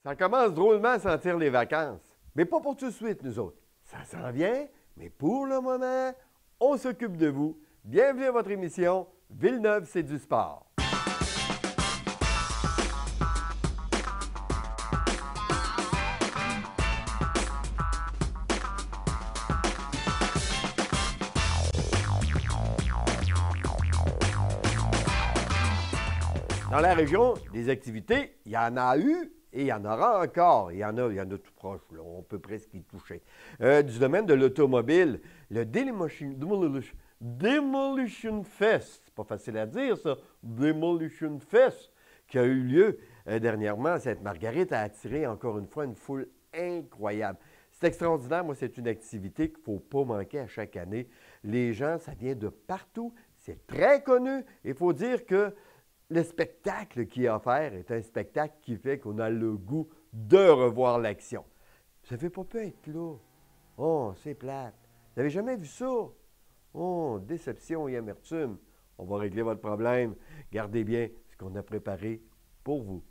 Ça commence drôlement à sentir les vacances. Mais pas pour tout de suite, nous autres. Ça s'en vient, mais pour le moment, on s'occupe de vous. Bienvenue à votre émission Villeneuve, c'est du sport. Dans la région, des activités, il y en a eu et il y en aura encore. Il y en a tout proche, là, on peut presque y toucher. Du domaine de l'automobile, le Demolition Fest, c'est pas facile à dire ça, Demolition Fest, qui a eu lieu dernièrement à Sainte-Marguerite, a attiré encore une fois une foule incroyable. C'est extraordinaire, moi c'est une activité qu'il ne faut pas manquer à chaque année. Les gens, ça vient de partout, c'est très connu. Il faut dire que le spectacle qui est offert est un spectacle qui fait qu'on a le goût de revoir l'action. Vous n'avez pas pu être là. Oh, c'est plate. Vous n'avez jamais vu ça? Oh, déception et amertume. On va régler votre problème. Gardez bien ce qu'on a préparé pour vous.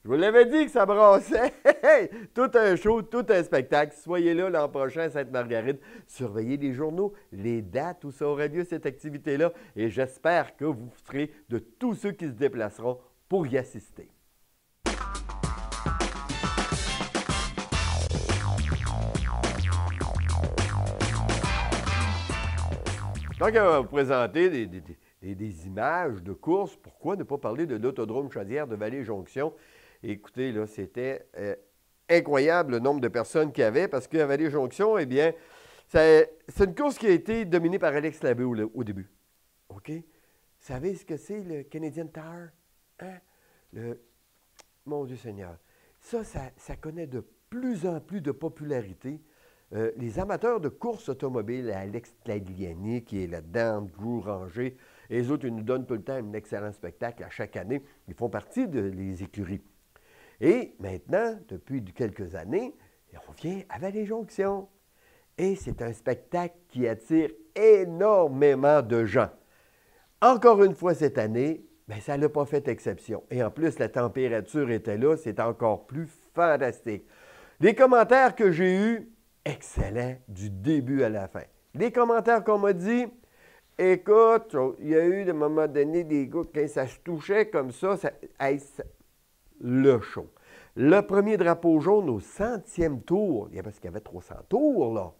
Je vous l'avais dit que ça brassait. Tout un show, tout un spectacle. Soyez là l'an prochain à Sainte-Marguerite. Surveillez les journaux, les dates où ça aura lieu cette activité-là. Et j'espère que vous serez de tous ceux qui se déplaceront pour y assister. Donc, on va vous présenter des images de course. Pourquoi ne pas parler de l'autodrome Chaudière de Vallée-Jonction? Écoutez, là, c'était incroyable le nombre de personnes qu'il y avait parce qu'à Vallée-Jonction, eh bien, c'est une course qui a été dominée par Alex Labbé au début. OK? savez ce que c'est le Canadian Tire? Hein? Mon Dieu Seigneur. Ça connaît de plus en plus de popularité. Les amateurs de courses automobiles, Alex Tagliani qui est là-dedans, Drew Ranger, et les autres, ils nous donnent tout le temps un excellent spectacle à chaque année. Ils font partie des écuries. Et maintenant, depuis quelques années, on vient à Vallée-Jonction. Et c'est un spectacle qui attire énormément de gens. Encore une fois cette année, bien, ça n'a pas fait exception. Et en plus, la température était là, c'est encore plus fantastique. Les commentaires que j'ai eus, excellents du début à la fin. Les commentaires qu'on m'a dit, écoute, il y a eu, à un moment donné, des gars, quand ça se touchait comme ça, le show. Le premier drapeau jaune au 100e tour, parce qu'il y avait 300 tours, là.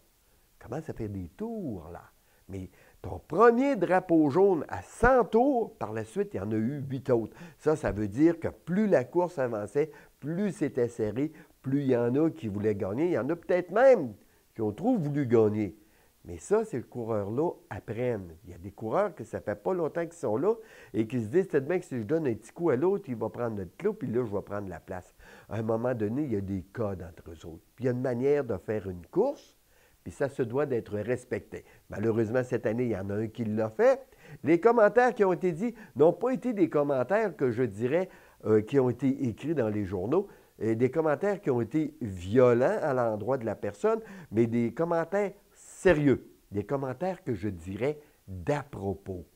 Comment ça fait des tours, là? Mais ton premier drapeau jaune à 100 tours, par la suite, il y en a eu 8 autres. Ça veut dire que plus la course avançait, plus c'était serré, plus il y en a qui voulaient gagner. Il y en a peut-être même qui ont trop voulu gagner. Mais ça, ces coureurs-là apprennent. Il y a des coureurs que ça ne fait pas longtemps qu'ils sont là et qui se disent, c'est bien que si je donne un petit coup à l'autre, il va prendre notre clou, puis là, je vais prendre la place. À un moment donné, il y a des codes entre eux autres. Puis il y a une manière de faire une course, puis ça se doit d'être respecté. Malheureusement, cette année, il y en a un qui l'a fait. Les commentaires qui ont été dits n'ont pas été des commentaires que je dirais qui ont été écrits dans les journaux, des commentaires qui ont été violents à l'endroit de la personne, mais des commentaires sérieux, des commentaires que je dirais d'à propos.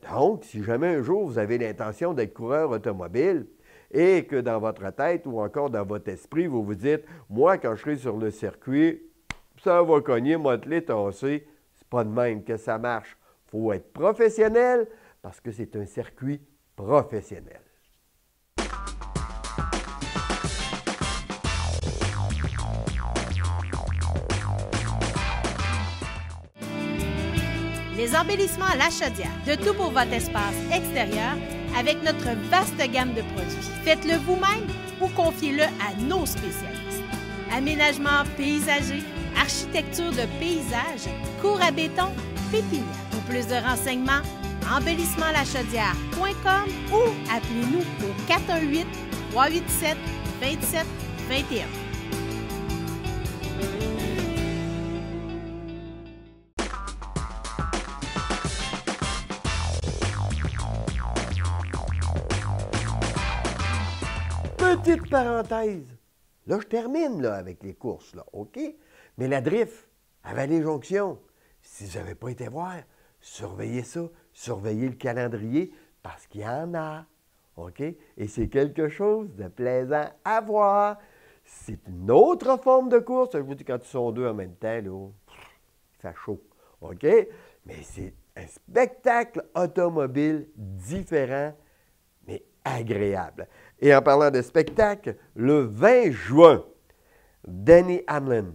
Donc, si jamais un jour vous avez l'intention d'être coureur automobile et que dans votre tête ou encore dans votre esprit, vous vous dites, moi, quand je serai sur le circuit, ça va cogner, moi, te les tasser. C'est pas de même que ça marche. Il faut être professionnel parce que c'est un circuit professionnel. Les embellissements à la chaudière, de tout pour votre espace extérieur avec notre vaste gamme de produits. Faites-le vous-même ou confiez-le à nos spécialistes. Aménagement paysager, architecture de paysage, cours à béton, pépinière. Pour plus de renseignements, embellissementlachaudière.com ou appelez-nous au 418-387-2721. Petite parenthèse. Là, je termine là, avec les courses, là, OK? Mais la drift, à Vallée-Jonction, si vous n'avez pas été voir, surveillez ça, surveillez le calendrier, parce qu'il y en a, OK? Et c'est quelque chose de plaisant à voir. C'est une autre forme de course. Je vous dis, quand ils sont deux en même temps, là, il fait chaud, OK? Mais c'est un spectacle automobile différent, mais agréable. Et en parlant de spectacle, le 20 juin, Denny Hamlin,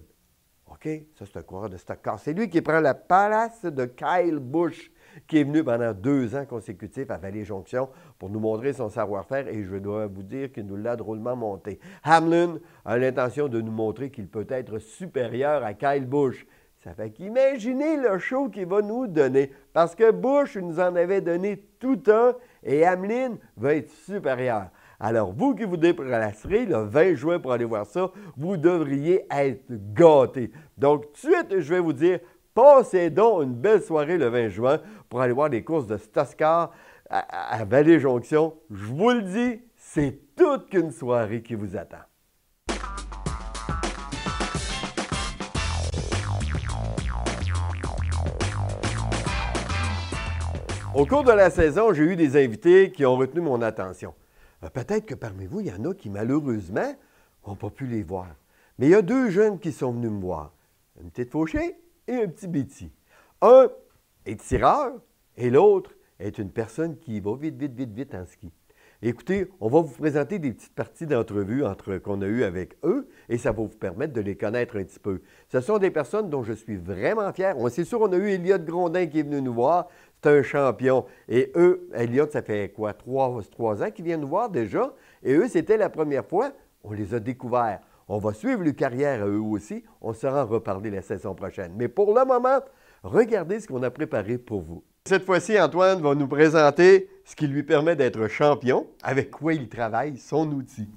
OK? Ça, c'est un coureur de stock car. C'est lui qui prend la place de Kyle Busch, qui est venu pendant 2 ans consécutifs à Vallée-Jonction pour nous montrer son savoir-faire et je dois vous dire qu'il nous l'a drôlement monté. Hamlin a l'intention de nous montrer qu'il peut être supérieur à Kyle Busch. Ça fait qu'imaginez le show qu'il va nous donner parce que Busch nous en avait donné tout un et Hamlin va être supérieur. Alors, vous qui vous déplacerez le 20 juin pour aller voir ça, vous devriez être gâtés. Donc, tout de suite, je vais vous dire, passez donc une belle soirée le 20 juin pour aller voir les courses de Stock-Car à Vallée-Jonction. Je vous le dis, c'est toute qu'une soirée qui vous attend. Au cours de la saison, j'ai eu des invités qui ont retenu mon attention. Peut-être que parmi vous, il y en a qui, malheureusement, n'ont pas pu les voir. Mais il y a 2 jeunes qui sont venus me voir. Une petite Fauché et un petit Betty. Un est tireur et l'autre est une personne qui va vite, vite, vite, vite en ski. Écoutez, on va vous présenter des petites parties d'entrevue qu'on a eues avec eux et ça va vous permettre de les connaître un petit peu. Ce sont des personnes dont je suis vraiment fier. C'est sûr, on a eu Elliott Grondin qui est venu nous voir. C'est un champion. Et eux, Elliott, ça fait quoi? 3 ans qu'ils viennent nous voir déjà. Et eux, c'était la première fois. On les a découverts. On va suivre leur carrière à eux aussi. On sera en reparler la saison prochaine. Mais pour le moment, regardez ce qu'on a préparé pour vous. Cette fois-ci, Antoine va nous présenter ce qui lui permet d'être champion, avec quoi il travaille, son outil.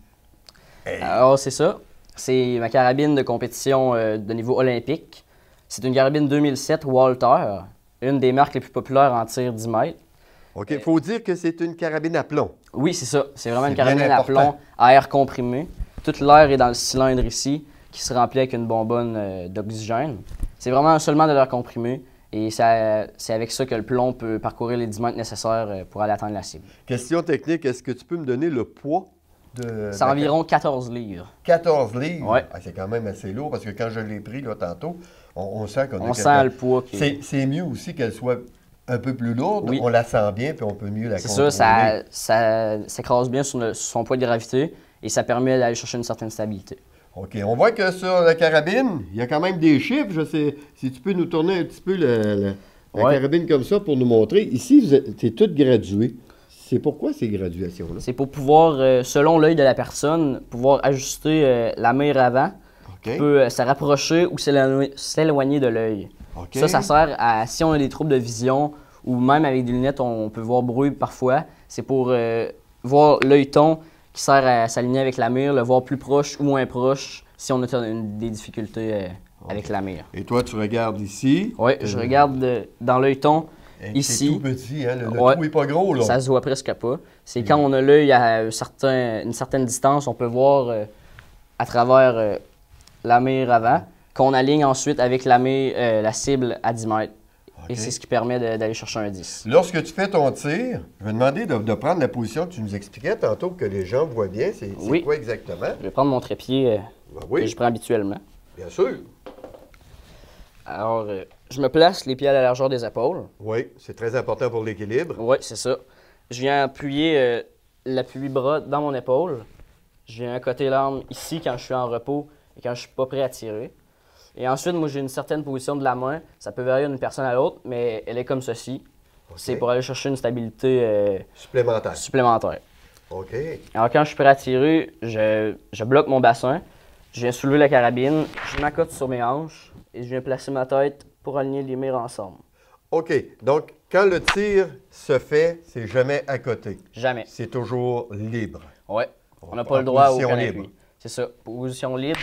Hey. Alors, c'est ça. C'est ma carabine de compétition de niveau olympique. C'est une carabine 2007 Walther, une des marques les plus populaires en tir 10 mètres. OK, il faut dire que c'est une carabine à plomb. Oui, c'est ça. C'est vraiment une bien carabine à plomb à air comprimé. Tout l'air est dans le cylindre ici, qui se remplit avec une bonbonne d'oxygène. C'est vraiment seulement de l'air comprimé. Et c'est avec ça que le plomb peut parcourir les 10 mètres nécessaires pour aller atteindre la cible. Question technique, est-ce que tu peux me donner le poids de... C'est environ 14 livres. 14 livres? Ouais. Ah, c'est quand même assez lourd, parce que quand je l'ai pris là, tantôt, on sent qu'on a... On sent le poids. C'est mieux aussi qu'elle soit un peu plus lourde. Oui. On la sent bien, puis on peut mieux la contrôler. C'est ça s'écrase bien sur son poids de gravité et ça permet d'aller chercher une certaine stabilité. OK. On voit que sur la carabine, il y a quand même des chiffres. Je sais, si tu peux nous tourner un petit peu la carabine comme ça pour nous montrer. Ici, c'est tout gradué. C'est pourquoi ces graduations-là? C'est pour pouvoir, selon l'œil de la personne, pouvoir ajuster la mire avant. OK. Qui peut se rapprocher ou s'éloigner de l'œil. OK. Ça sert à, si on a des troubles de vision ou même avec des lunettes, on peut voir brouille parfois. C'est pour voir l'œilleton qui sert à s'aligner avec la mire, le voir plus proche ou moins proche si on a des difficultés avec la mire. Et toi, tu regardes ici? Oui, je regarde dans l'œilleton ici. C'est tout petit, hein? Le trou n'est pas gros, là. Ça se voit presque pas. C'est quand on a l'œil à une certaine distance, on peut voir à travers la mire avant, qu'on aligne ensuite avec la cible à 10 mètres. Okay. Et c'est ce qui permet d'aller chercher un 10. Lorsque tu fais ton tir, je vais demander de prendre la position que tu nous expliquais tantôt, que les gens voient bien. C'est quoi exactement? Je vais prendre mon trépied que je prends habituellement. Bien sûr. Alors, je me place les pieds à la largeur des épaules. Oui, c'est très important pour l'équilibre. Oui, c'est ça. Je viens appuyer l'appui-bras dans mon épaule. Je viens accoter l'arme ici quand je suis en repos et quand je suis pas prêt à tirer. Et ensuite, moi, j'ai une certaine position de la main. Ça peut varier d'une personne à l'autre, mais elle est comme ceci. Okay. C'est pour aller chercher une stabilité supplémentaire. OK. Alors, quand je suis prêt à tirer, je bloque mon bassin. Je viens soulever la carabine. Je m'accote sur mes hanches et je viens placer ma tête pour aligner les mires ensemble. OK. Donc, quand le tir se fait, c'est jamais à côté. Jamais. C'est toujours libre. Oui. On n'a pas le droit à aucun appui. C'est ça. Position libre.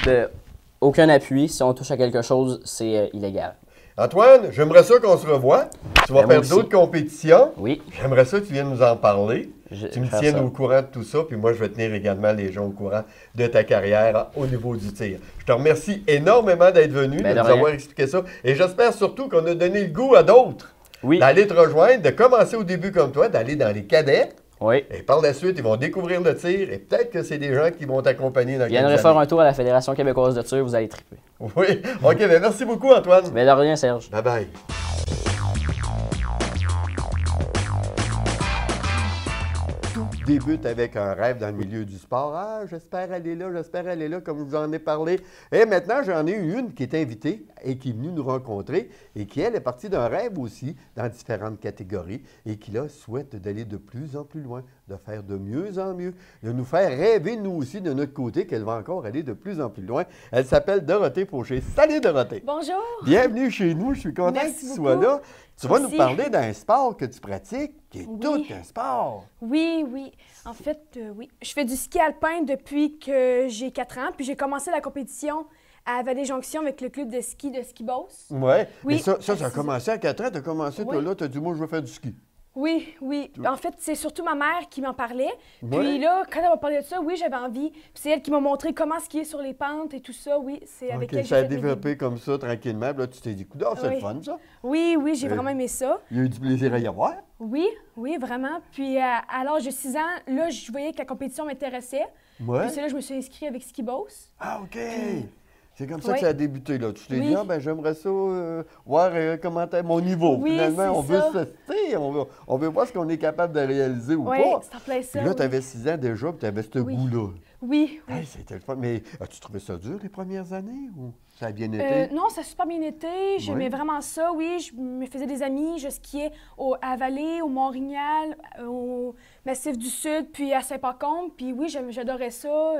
Aucun appui. Si on touche à quelque chose, c'est illégal. Antoine, j'aimerais ça qu'on se revoie. Tu vas faire d'autres compétitions. Oui. J'aimerais ça que tu viennes nous en parler. Tu me tiennes au courant de tout ça, puis moi, je vais tenir également les gens au courant de ta carrière au niveau du tir. Je te remercie énormément d'être venu, de nous avoir expliqué ça. Et j'espère surtout qu'on a donné le goût à d'autres d'aller te rejoindre, de commencer au début comme toi, d'aller dans les cadets. Oui. Et par la suite, ils vont découvrir le tir et peut-être que c'est des gens qui vont t'accompagner dans quelques années. Viendrez faire un tour à la Fédération québécoise de tir, vous allez triper. Oui. OK, bien merci beaucoup, Antoine. Mais de rien, Serge. Bye-bye. Débute avec un rêve dans le milieu du sport. Ah, j'espère aller là, comme je vous en ai parlé. Et maintenant, j'en ai une qui est invitée et qui est venue nous rencontrer et qui, elle, est partie d'un rêve aussi dans différentes catégories et qui, là, souhaite d'aller de plus en plus loin, de faire de mieux en mieux, de nous faire rêver, nous aussi, de notre côté, qu'elle va encore aller de plus en plus loin. Elle s'appelle Dorothée Fauché. Salut, Dorothée! Bonjour! Bienvenue chez nous, je suis content que tu sois là. Tu vas nous parler d'un sport que tu pratiques, qui est tout un sport. Oui, oui. En fait, oui. Je fais du ski alpin depuis que j'ai 4 ans, puis j'ai commencé la compétition à Vallée-Jonction avec le club de ski Beauce. Ouais. Oui. Mais ça a commencé à 4 ans. Tu as commencé, toi, là, tu as dit, moi, je veux faire du ski. Oui, oui. En fait, c'est surtout ma mère qui m'en parlait. Puis là, quand elle m'a parlé de ça, oui, j'avais envie. Puis c'est elle qui m'a montré comment skier sur les pentes et tout ça. Oui, c'est avec elle que ça a développé comme ça, tranquillement. Là, tu t'es dit, c'est le fun, ça? Oui, oui, j'ai vraiment aimé ça. Il y a eu du plaisir à y avoir? Oui, oui, vraiment. Puis à l'âge de 6 ans, là, je voyais que la compétition m'intéressait. Ouais. Puis c'est là que je me suis inscrite avec Ski Beauce. Ah, OK. C'est comme ça que ça a débuté, là. Tu t'es dit, j'aimerais ça voir comment est mon niveau. Oui, finalement, on veut se tester, on veut voir ce qu'on est capable de réaliser ou pas. Oui, c'est en plein ça. Puis là, tu avais 6 ans déjà, puis tu avais ce goût-là. Oui, oui. Hey, c'était le fun. Mais as-tu trouvé ça dur les premières années ou ça a bien été? Non, ça a super bien été. J'aimais vraiment ça, oui. Je me faisais des amis. Je skiais à Vallée, au Mont-Royal, au Massif du Sud, puis à Saint-Pacôme. Puis oui, j'adorais ça.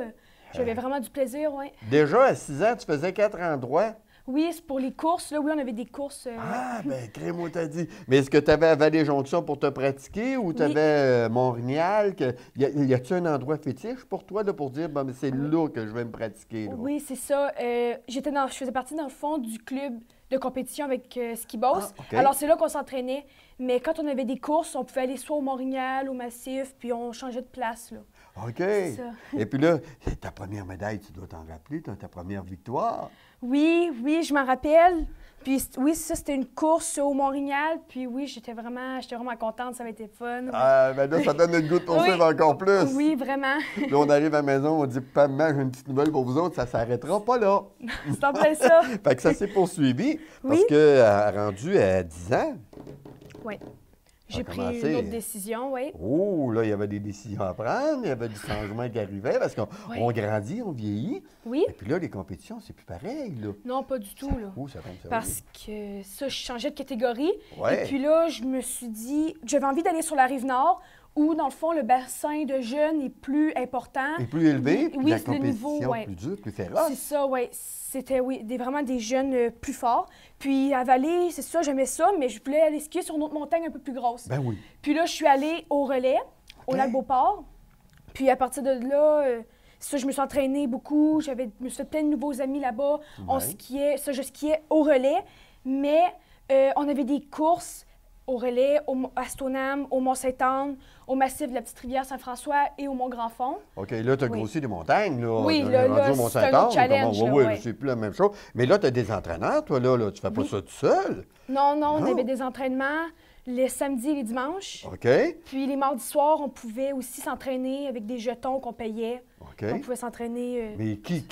J'avais vraiment du plaisir, oui. Déjà, à 6 ans, tu faisais 4 endroits? Oui, c'est pour les courses. Là, oui, on avait des courses. Ah, ben, crée-moi, t'as dit. Mais est-ce que tu avais à Vallée-Jonction pour te pratiquer ou tu avais Montréal? Y a-t-il un endroit fétiche pour toi là, pour dire, bon, mais c'est là que je vais me pratiquer? Là? Oui, c'est ça. Je faisais partie, dans le fond, du club de compétition avec Ski Boss. Ah, OK. Alors, c'est là qu'on s'entraînait. Mais quand on avait des courses, on pouvait aller soit au Montréal, au Massif, puis on changeait de place, là. OK. ça. Et puis là, c'est ta première médaille, tu dois t'en rappeler, ta première victoire. Oui, je m'en rappelle. Puis oui, ça, c'était une course au Montréal. Puis oui, j'étais vraiment contente, ça avait été fun. Ah, ben là, ça donne le goût de poursuivre encore plus. Oui, vraiment. Là, on arrive à la maison, on dit, maman, j'ai une petite nouvelle pour vous autres, ça s'arrêtera pas là. C'est en plein ça. Fait que ça s'est poursuivi parce Oui. que rendu à 10 ans, Oui. Ça a J'ai pris commencé. une autre décision, oui. oh, là, il y avait des décisions à prendre, il y avait du changement qui arrivait parce qu'on Oui. on grandit, on vieillit. Oui. Et puis là, les compétitions, c'est plus pareil, là. Non, pas du tout, là. Oh, ça tombe sérieux. Parce que ça, je changeais de catégorie. Ouais. Et puis là, je me suis dit, j'avais envie d'aller sur la Rive-Nord, où, dans le fond, le bassin de jeunes est plus important. Et plus élevé, puis Oui, la c'est le compétition niveau, ouais. plus dure, plus féroce. C'est ça, oui. C'était, oui, vraiment des jeunes plus forts. Puis à Vallée, c'est ça, j'aimais ça, mais je voulais aller skier sur une autre montagne un peu plus grosse. Ben oui. Puis là, je suis allée au Relais, au OK. lac Beauport. Puis à partir de là, ça, je me suis entraînée beaucoup. Je me suis fait plein de nouveaux amis là-bas. On Ouais. skiait, ça, je skiais au Relais. Mais on avait des courses au Relais, à Stoneham, au Mont-Saint-Anne, au massif de la Petite-Rivière Saint-François et au Mont-Grand-Fond. OK, là, tu as Oui. grossi des montagnes, là. Oui, On là, est rendu là, au c'est Mont-Saint-Anne, un autre challenge, oui, là, oui, ouais. c'est plus la même chose. Mais là, tu as des entraîneurs, toi, là. Tu fais pas Oui. ça tout seul. Non, on Non. avait des entraînements les samedis et les dimanches. OK? Puis les mardis soirs, on pouvait aussi s'entraîner avec des jetons qu'on payait. OK. On pouvait s'entraîner. Mais qui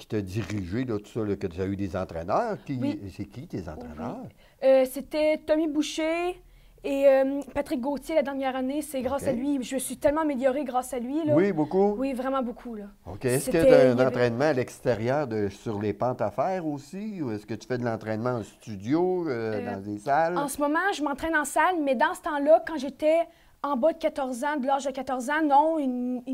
t'a dirigé, là, tout ça, là, que tu as eu des entraîneurs? Oui. C'est qui, tes entraîneurs? C'était Tommy Boucher et Patrick Gauthier la dernière année. C'est grâce OK. à lui. Je me suis tellement améliorée grâce à lui. Là. Oui, beaucoup? Oui, vraiment beaucoup. Là. OK. Est-ce que C'était- tu as il y un avait- entraînement à l'extérieur sur les pentes à faire aussi? Ou est-ce que tu fais de l'entraînement en studio, dans des salles? En ce moment, je m'entraîne en salle, mais dans ce temps-là, quand j'étais en bas de 14 ans, de l'âge de 14 ans, non,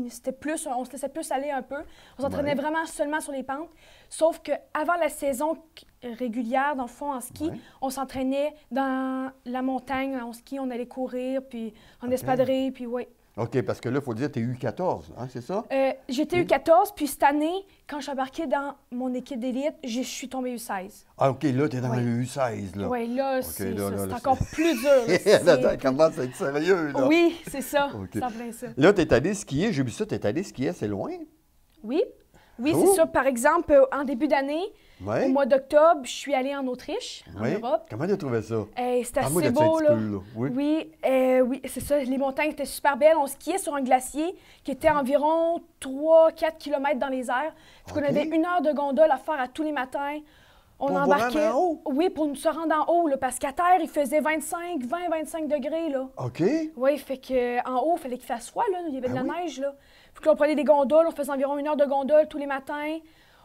c'était plus, on se laissait plus aller un peu. On s'entraînait Ouais. vraiment seulement sur les pentes. Sauf qu'avant la saison régulière, dans le fond, en ski, Ouais. on s'entraînait dans la montagne, en ski, on allait courir, puis en espadrille, puis oui. OK, parce que là, il faut dire que tu es U14, hein, c'est ça? J'étais U14, puis cette année, quand je suis embarquée dans mon équipe d'élite, je suis tombée U16. Ah, OK, là, tu es dans Oui. le U16, là. Oui, là, OK, c'est là, ça, là, c'est là, encore c'est- plus dur. là. Attends, C'est- commence à être sérieux, là. Oui, c'est ça, OK. c'est en plein ça. Là, tu es allé skier, j'ai vu ça, tu es allé skier assez loin. Oui, oui, Oh. c'est ça. Par exemple, en début d'année, Oui. au mois d'octobre, je suis allée en Autriche, en Oui. Europe. Comment tu as trouvé ça? C'était Parle-moi assez de ça un beau, petit là. peu, là. Oui. Oui, c'est ça. Les montagnes étaient super belles. On skiait sur un glacier qui était à environ 3-4 km dans les airs. Fait qu'on OK. avait 1 heure de gondole à faire à tous les matins. On Pour vous embarquait. rendre en haut? Oui, pour se rendre en haut, là, parce qu'à terre, il faisait 20-25 degrés, là. OK. Oui, fait que en haut, il fallait qu'il fasse froid, là. Il y avait de la Ben oui. neige, là. Fait que là, on prenait des gondoles, on faisait environ 1 heure de gondole tous les matins.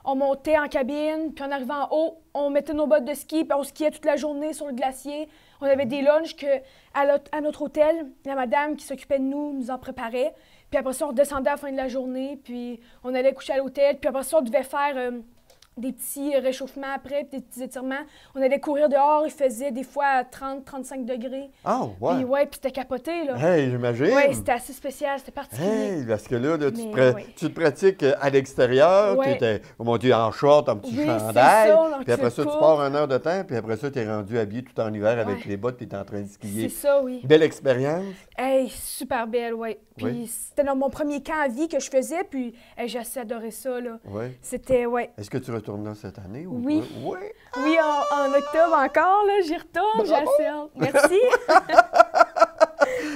On montait en cabine, puis en arrivant en haut, on mettait nos bottes de ski, puis on skiait toute la journée sur le glacier. On avait des lunchs que, à notre hôtel, la madame qui s'occupait de nous nous en préparait. Puis après ça, on redescendait à la fin de la journée, puis on allait coucher à l'hôtel. Puis après ça, on devait faire des petits réchauffements après, puis des petits étirements. On allait courir dehors, il faisait des fois 30-35 degrés. Ah, ouais. Puis ouais, puis c'était capoté, là. Hey, j'imagine. Oui, c'était assez spécial, c'était particulier. Hey, parce que là, tu, Mais oui. tu te pratiques à l'extérieur, Ouais. tu étais, oh mon Dieu, en short, en petit Oui, c'est chandail, ça, en puis après ça, tu culotte pars 1 heure de temps, puis après ça, tu es rendu habillé tout en hiver avec Ouais. les bottes, puis tu es en train de C'est skier. ça, oui. Belle expérience. Hey, super belle, oui. Puis Oui. c'était dans mon premier camp à vie que je faisais, puis hey, j'ai assez adoré ça, là. Ouais. C'était, ouais. Est-ce que tu retournes là cette année? Ou Oui. pas? Oui. Oui, en octobre encore, là, j'y retourne, j'ai Bravo! assez hâte. Merci.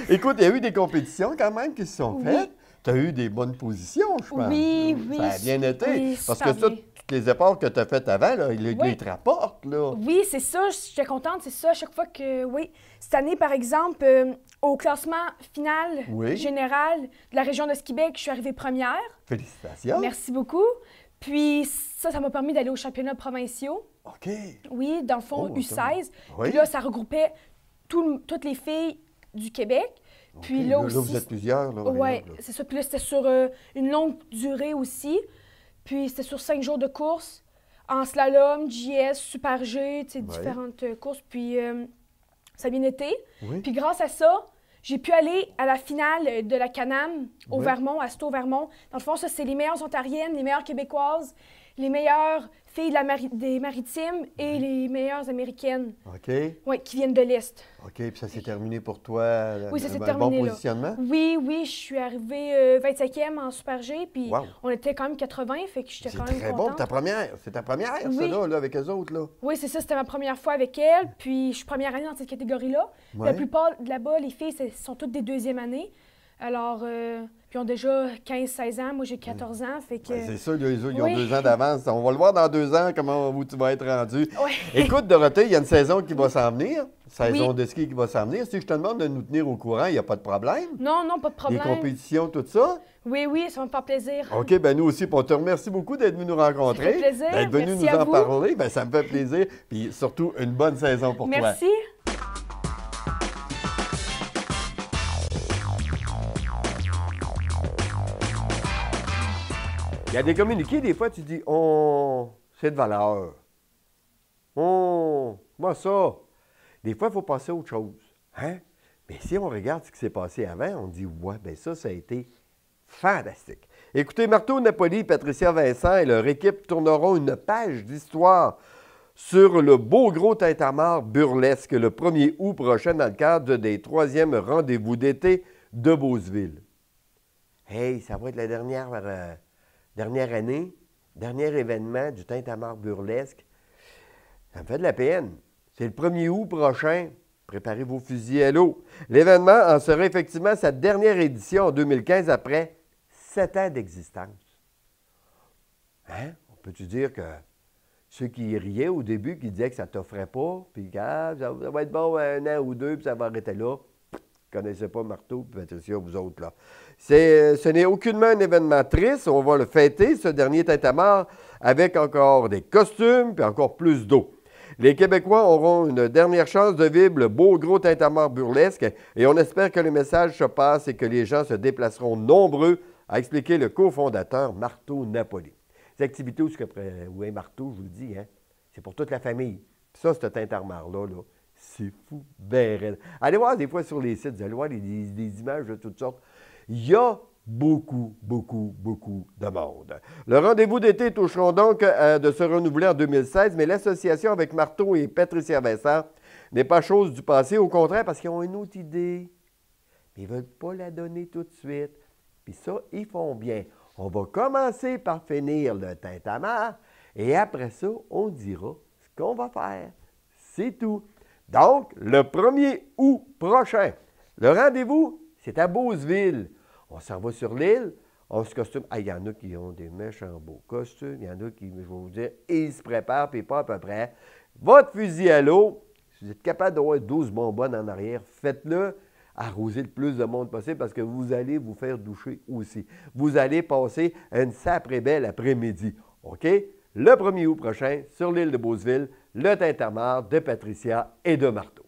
Écoute, il y a eu des compétitions quand même qui se sont Oui. faites. Tu as eu des bonnes positions, je pense. Oui, oui. Ça a bien été. Oui, Parce que super ça, bien. toutes les efforts que tu as faits avant, là, ils Oui. te rapportent, là. Oui, c'est ça, j'étais contente, c'est ça, à chaque fois que, oui. Cette année, par exemple, au classement final Oui. général de la région de Québec, je suis arrivée première. Félicitations. Merci beaucoup. Puis ça m'a permis d'aller aux championnats provinciaux. OK. Oui, dans le fond, Oh, U16. Oui. Puis là, ça regroupait toutes les filles du Québec. Puis OK. là aussi. vous êtes plusieurs, là. Oui, regarde, là. c'est ça. Puis là, c'était sur une longue durée aussi. Puis c'était sur 5 jours de course. en slalom, JS, Super G, tu sais, Ouais. différentes courses. Puis ça a bien été. Oui. Puis grâce à ça, j'ai pu aller à la finale de la Can-Am au Ouais. Vermont, à Stowe-Vermont. Dans le fond, ça, c'est les meilleures Ontariennes, les meilleures Québécoises, les meilleures filles des Maritimes et les meilleures Américaines, OK. ouais, qui viennent de l'Est. OK, puis ça s'est terminé pour toi. Oui, ça s'est un terminé, bon là. positionnement? Oui, je suis arrivée 25e en Super G, puis Wow. on était quand même 80, fait que j'étais C'est quand même très bon. contente. C'est ta première, ça, Oui. là, avec eux autres, là. Oui, c'est ça, c'était ma première fois avec elle, puis je suis première année dans cette catégorie-là. Ouais. La plupart de là-bas, les filles, sont toutes des deuxième années. Alors, puis ils ont déjà 15-16 ans, moi j'ai 14 ans, fait que... Ben, c'est ça, les autres, ils ont Oui. 2 ans d'avance. On va le voir dans 2 ans, où tu vas être rendu. Ouais. Écoute, Dorothée, il y a une saison qui va s'en venir. Saison Oui. de ski qui va s'en venir. Si je te demande de nous tenir au courant, il n'y a pas de problème. Non, pas de Les problème. compétitions, tout ça. Oui, ça va me faire plaisir. OK, ben nous aussi, puis on te remercie beaucoup d'être venu nous rencontrer. Ça fait plaisir. D'être venu Merci nous à en vous. parler. Ben, ça me fait plaisir. Puis surtout, une bonne saison pour toi. Merci. Il y a des communiqués, des fois, tu dis, c'est de valeur. Moi, ça. Des fois, il faut passer à autre chose. Hein? Mais si on regarde ce qui s'est passé avant, on dit, ouais, bien ça a été fantastique. Écoutez, Marteau Napoli et Patricia Vincent et leur équipe tourneront une page d'histoire sur le beau gros tintamarre burlesque le 1er août prochain dans le cadre des 3e rendez-vous d'été de Beauceville. Hey, ça va être la dernière année, dernier événement du tintamarre burlesque. Ça me fait de la peine. C'est le 1er août prochain. Préparez vos fusils à l'eau. L'événement en sera effectivement sa dernière édition en 2015 après 7 ans d'existence. Hein? On peut-tu dire que ceux qui riaient au début, qui disaient que ça ne t'offrait pas, puis ça va être bon 1 an ou 2, puis ça va arrêter là. Vous ne connaissez pas Marteau et Patricia, vous autres, là. Ce n'est aucunement un événement triste. On va le fêter, ce dernier tintamarre, avec encore des costumes puis encore plus d'eau. Les Québécois auront une dernière chance de vivre le beau gros tintamarre burlesque et on espère que le message se passe et que les gens se déplaceront nombreux, a expliqué le cofondateur Marteau Napoli. Les activités où est Marteau, je vous le dis, hein, c'est pour toute la famille. Puis ça, ce tintamarre-là, là, c'est fou, ben raide. Allez voir des fois sur les sites, vous allez voir des images de toutes sortes. Il y a beaucoup de monde. Le rendez-vous d'été toucheront donc de se renouveler en 2016, mais l'association avec Marteau et Patricia Vincent n'est pas chose du passé, au contraire, parce qu'ils ont une autre idée. Mais ils ne veulent pas la donner tout de suite. Puis ça, ils font bien. On va commencer par finir le tintamarre et après ça, on dira ce qu'on va faire. C'est tout. Donc, le 1er août prochain, le rendez-vous, c'est à Beauceville. On s'en va sur l'île, on se costume. Il y en a qui ont des méchants beaux costumes, il y en a qui, je vais vous dire, ils se préparent, puis pas à peu près. Votre fusil à l'eau, si vous êtes capable d'avoir 12 bonbonnes en arrière, faites-le. Arrosez le plus de monde possible parce que vous allez vous faire doucher aussi. Vous allez passer une sacrée belle après-midi. OK? Le 1er août prochain, sur l'île de Beauceville, le tintamarre de Patricia et de Marteau.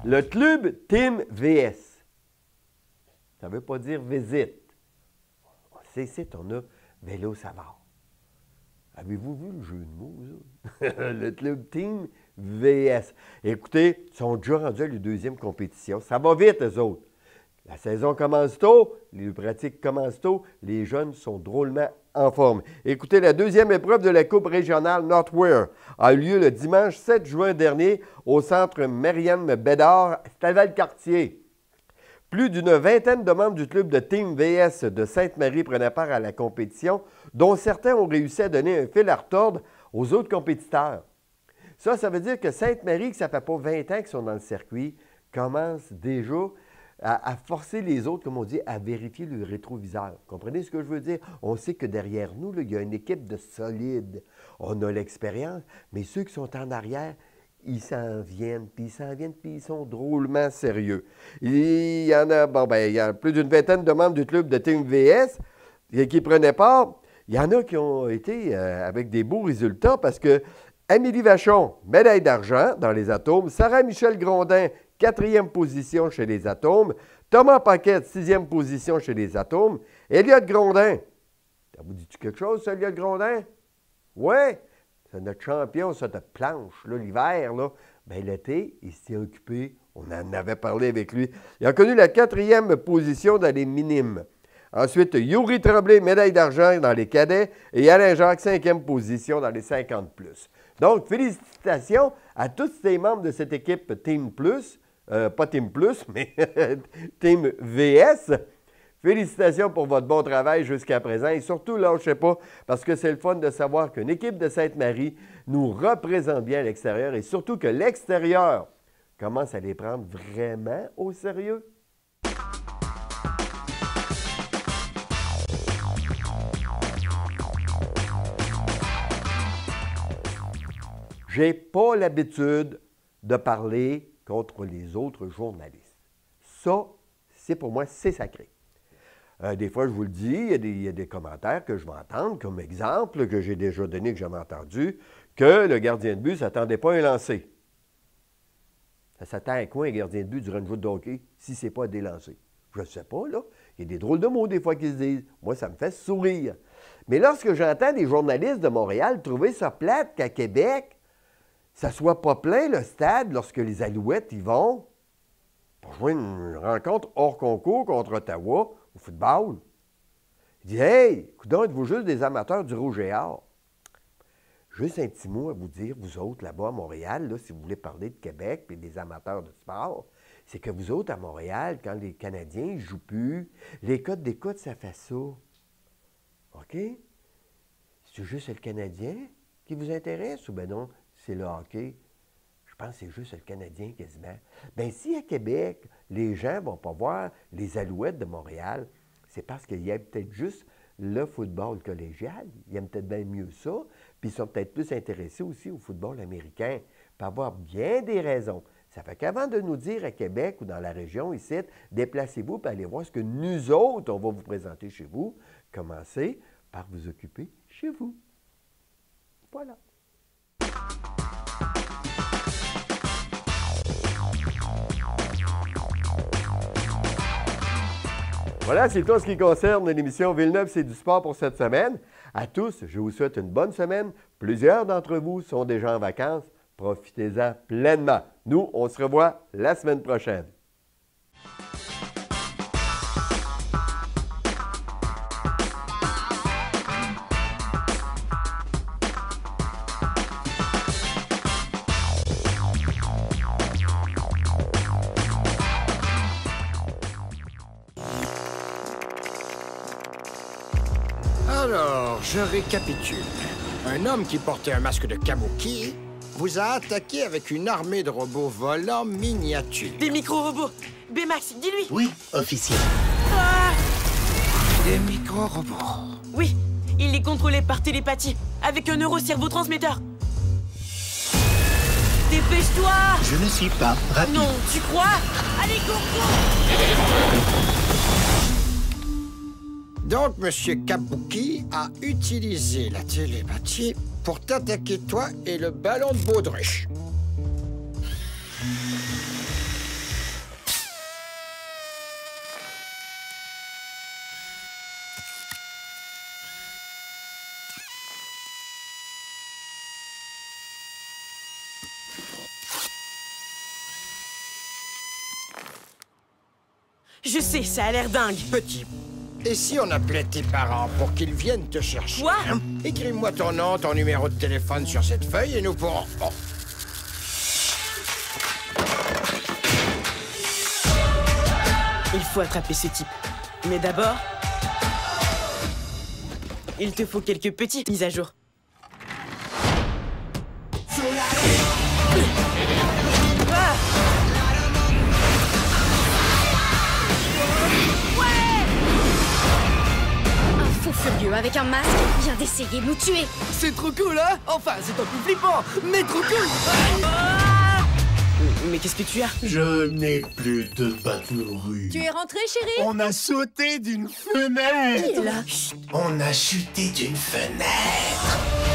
Le club Team VS. Ça ne veut pas dire visite. C'est ici, on a Vélo Savard. Avez-vous vu le jeu de mots, ça? Le club Team VS. Écoutez, ils sont déjà rendus à la 2e compétition. Ça va vite, eux autres. La saison commence tôt, les pratiques commencent tôt, les jeunes sont drôlement en forme. Écoutez, la 2e épreuve de la Coupe régionale Northwear a eu lieu le dimanche 7 juin dernier au centre Marianne Bédard, à Valcartier. Plus d'une vingtaine de membres du club de Team VS de Sainte-Marie prenaient part à la compétition, dont certains ont réussi à donner un fil à retordre aux autres compétiteurs. Ça veut dire que Sainte-Marie, que ça ne fait pas 20 ans qu'ils sont dans le circuit, commence déjà à forcer les autres, comme on dit, à vérifier le rétroviseur. Comprenez ce que je veux dire? On sait que derrière nous, là, il y a une équipe de solides. On a l'expérience, mais ceux qui sont en arrière, ils s'en viennent, puis ils sont drôlement sérieux. Il y en a, il y a plus d'une vingtaine de membres du club de Team VS qui prenaient part. Il y en a qui ont été avec des beaux résultats parce que Amélie Vachon, médaille d'argent dans les atomes, Sarah-Michel Grondin, 4e position chez les Atomes. Thomas Paquette, 6e position chez les Atomes. Elliott Grondin. Ça vous dit-tu quelque chose, ça, Elliott Grondin? Oui, c'est notre champion, ça, de planche, là, l'hiver, là. Bien, l'été, il s'est occupé. On en avait parlé avec lui. Il a connu la 4e position dans les minimes. Ensuite, Yuri Tremblay, médaille d'argent dans les cadets. Et Alain Jacques, 5e position dans les 50+. Donc, félicitations à tous ces membres de cette équipe Team Plus. Pas Team Plus, mais Team VS. Félicitations pour votre bon travail jusqu'à présent. Et surtout, lâchez pas, parce que c'est le fun de savoir qu'une équipe de Sainte-Marie nous représente bien à l'extérieur et surtout que l'extérieur commence à les prendre vraiment au sérieux. J'ai pas l'habitude de parler contre les autres journalistes. Ça, c'est pour moi, c'est sacré. Des fois, je vous le dis, il y a des commentaires que je vais entendre, comme exemple, que j'ai déjà donné, que j'avais entendu, que le gardien de but ne s'attendait pas à un lancer. Ça s'attend à quoi, un gardien de but durant une joute de hockey, si ce n'est pas à des lancers? Je ne sais pas, là. Il y a des drôles de mots, des fois, qui se disent. Moi, ça me fait sourire. Mais lorsque j'entends des journalistes de Montréal trouver ça plate qu'à Québec, ça soit pas plein, le stade, lorsque les Alouettes y vont, pour jouer une rencontre hors concours contre Ottawa au football. Il dit « Hey, coudonc, êtes-vous juste des amateurs du rouge et or? » Juste un petit mot à vous dire, vous autres, là-bas à Montréal, là, si vous voulez parler de Québec et des amateurs de sport, c'est que vous autres, à Montréal, quand les Canadiens ne jouent plus, les codes d'écoute, ça fait ça. OK? C'est juste le Canadien qui vous intéresse ou bien non, c'est le hockey? Je pense que c'est juste le Canadien quasiment. Bien, si à Québec, les gens ne vont pas voir les Alouettes de Montréal, c'est parce qu'il y a peut-être juste le football collégial. Ils aiment peut-être bien mieux ça, puis ils sont peut-être plus intéressés aussi au football américain, pour avoir bien des raisons. Ça fait qu'avant de nous dire à Québec ou dans la région ici, déplacez-vous pour aller voir ce que nous autres, on va vous présenter chez vous, commencez par vous occuper chez vous. Voilà. Voilà, c'est tout en ce qui concerne l'émission Villeneuve, c'est du sport pour cette semaine. À tous, je vous souhaite une bonne semaine. Plusieurs d'entre vous sont déjà en vacances. Profitez-en pleinement. Nous, on se revoit la semaine prochaine. Alors, je récapitule. Un homme qui portait un masque de kabuki vous a attaqué avec une armée de robots volants miniatures. Des micro-robots. B-Max, dis-lui. Oui, officier. Ah Des micro-robots. oui, il les contrôlait par télépathie, avec un neurocerveau-transmetteur. Dépêche-toi. Je ne suis pas rapide. Non, tu crois? Allez, cours. Donc, Monsieur Kabuki a utilisé la télépathie pour t'attaquer toi et le ballon de baudruche. Je sais, ça a l'air dingue. Petit, et si on appelait tes parents pour qu'ils viennent te chercher? Quoi? Hein? Écris-moi ton nom, ton numéro de téléphone sur cette feuille et nous pourrons... Oh. Il faut attraper ce type. Mais d'abord, il te faut quelques petites mises à jour. Ah! Un fou furieux avec un masque vient d'essayer de nous tuer. C'est trop cool, hein? Enfin, c'est un peu flippant, mais trop cool! Ah! Mais qu'est-ce que tu as? Je n'ai plus de pâte nourrie. Tu es rentré, chérie? On a sauté d'une fenêtre. Qui est là? On a chuté d'une fenêtre.